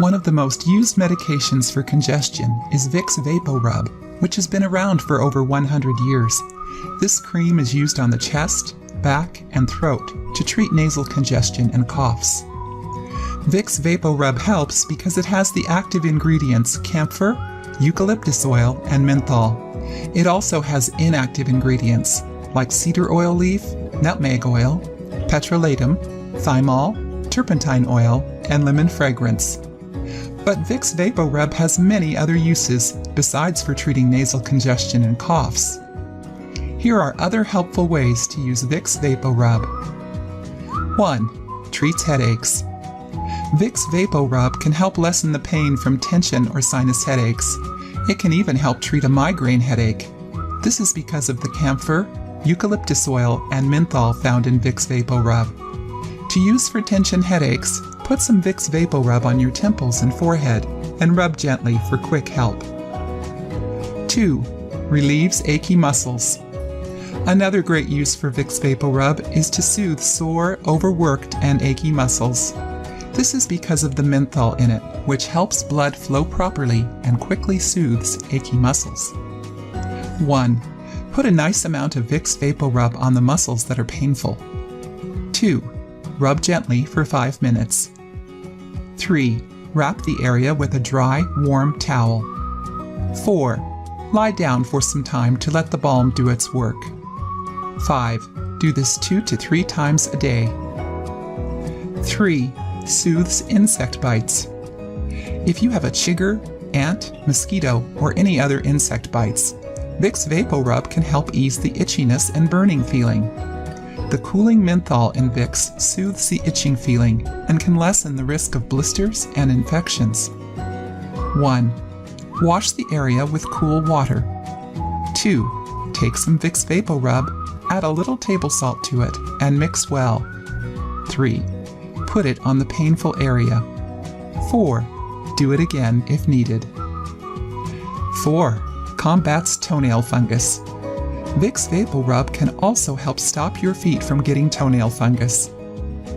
One of the most used medications for congestion is Vicks VapoRub, which has been around for over 100 years. This cream is used on the chest, back, and throat to treat nasal congestion and coughs. Vicks VapoRub helps because it has the active ingredients camphor, eucalyptus oil, and menthol. It also has inactive ingredients like cedar oil leaf, nutmeg oil, petrolatum, thymol, turpentine oil, and lemon fragrance. But Vicks VapoRub has many other uses besides for treating nasal congestion and coughs. Here are other helpful ways to use Vicks VapoRub. 1. Treats headaches. Vicks VapoRub can help lessen the pain from tension or sinus headaches. It can even help treat a migraine headache. This is because of the camphor, eucalyptus oil, and menthol found in Vicks VapoRub. To use for tension headaches, put some Vicks VapoRub on your temples and forehead and rub gently for quick help. 2. Relieves achy muscles. Another great use for Vicks VapoRub is to soothe sore, overworked, and achy muscles. This is because of the menthol in it, which helps blood flow properly and quickly soothes achy muscles. 1. Put a nice amount of Vicks VapoRub on the muscles that are painful. 2. Rub gently for 5 minutes. 3. Wrap the area with a dry, warm towel. 4. Lie down for some time to let the balm do its work. 5. Do this 2 to 3 times a day. 3. Soothes insect bites. If you have a chigger, ant, mosquito, or any other insect bites, Vicks VapoRub can help ease the itchiness and burning feeling. The cooling menthol in Vicks soothes the itching feeling and can lessen the risk of blisters and infections. 1. Wash the area with cool water. 2. Take some Vicks VapoRub, add a little table salt to it, and mix well. 3. Put it on the painful area. 4. Do it again if needed. 4. Combats toenail fungus. Vicks VapoRub can also help stop your feet from getting toenail fungus.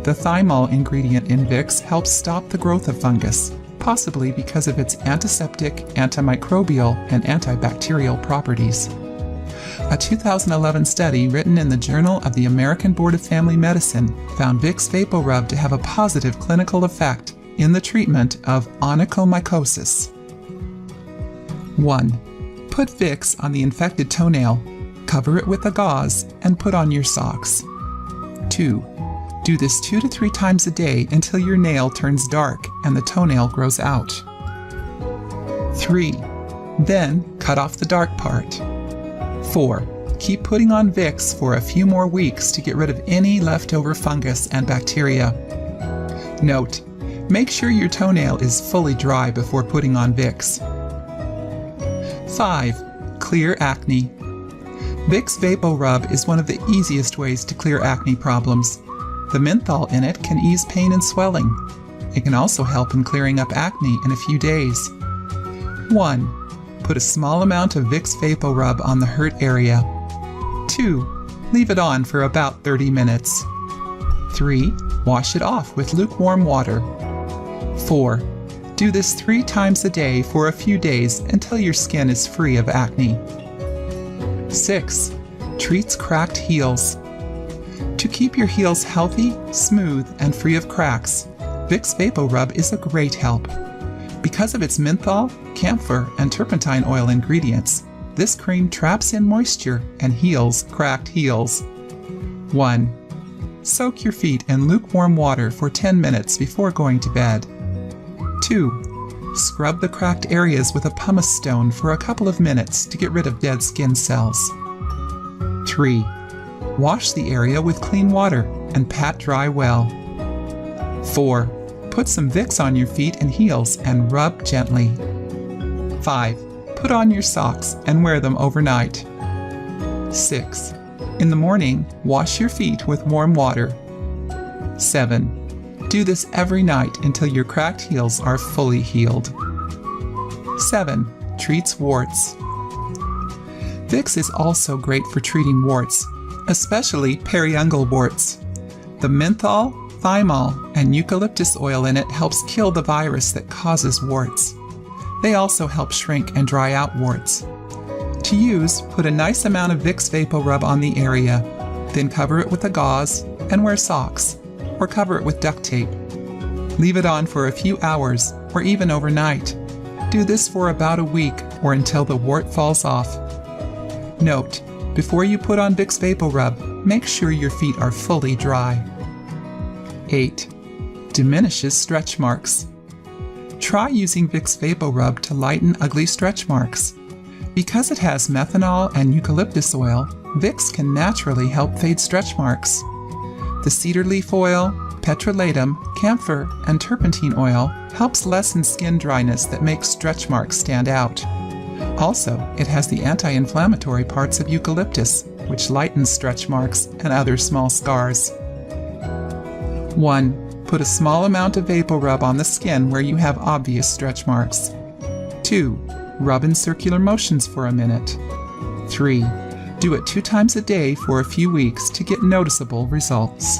The thymol ingredient in Vicks helps stop the growth of fungus, possibly because of its antiseptic, antimicrobial, and antibacterial properties. A 2011 study written in the Journal of the American Board of Family Medicine found Vicks VapoRub to have a positive clinical effect in the treatment of onychomycosis. 1. Put Vicks on the infected toenail, cover it with a gauze, and put on your socks. 2. Do this 2 to 3 times a day until your nail turns dark and the toenail grows out. 3. Then cut off the dark part. 4. Keep putting on Vicks for a few more weeks to get rid of any leftover fungus and bacteria. Note: make sure your toenail is fully dry before putting on Vicks. 5. Clear acne. Vicks VapoRub is one of the easiest ways to clear acne problems. The menthol in it can ease pain and swelling. It can also help in clearing up acne in a few days. 1. Put a small amount of Vicks VapoRub on the hurt area. 2. Leave it on for about 30 minutes. 3. Wash it off with lukewarm water. 4. Do this 3 times a day for a few days until your skin is free of acne. 6. Treats cracked heels. To keep your heels healthy, smooth, and free of cracks, Vicks VapoRub is a great help. Because of its menthol, camphor, and turpentine oil ingredients, this cream traps in moisture and heals cracked heels. 1. Soak your feet in lukewarm water for 10 minutes before going to bed. 2. Scrub the cracked areas with a pumice stone for a couple of minutes to get rid of dead skin cells. 3. Wash the area with clean water and pat dry well. 4. Put some Vicks on your feet and heels and rub gently. 5. Put on your socks and wear them overnight. 6. In the morning, wash your feet with warm water. 7. Do this every night until your cracked heels are fully healed. 7. Treats warts. Vicks is also great for treating warts, especially periungual warts. The menthol, Thymol and eucalyptus oil in it helps kill the virus that causes warts. They also help shrink and dry out warts. To use, put a nice amount of Vicks VapoRub on the area, then cover it with a gauze and wear socks, or cover it with duct tape. Leave it on for a few hours or even overnight. Do this for about a week or until the wart falls off. Note, before you put on Vicks VapoRub, make sure your feet are fully dry. 8. Diminishes stretch marks. Try using Vicks VapoRub to lighten ugly stretch marks. Because it has methanol and eucalyptus oil, Vicks can naturally help fade stretch marks. The cedar leaf oil, petrolatum, camphor, and turpentine oil helps lessen skin dryness that makes stretch marks stand out. Also, it has the anti-inflammatory parts of eucalyptus, which lightens stretch marks and other small scars. 1. Put a small amount of VapoRub on the skin where you have obvious stretch marks. 2. Rub in circular motions for a minute. 3. Do it 2 times a day for a few weeks to get noticeable results.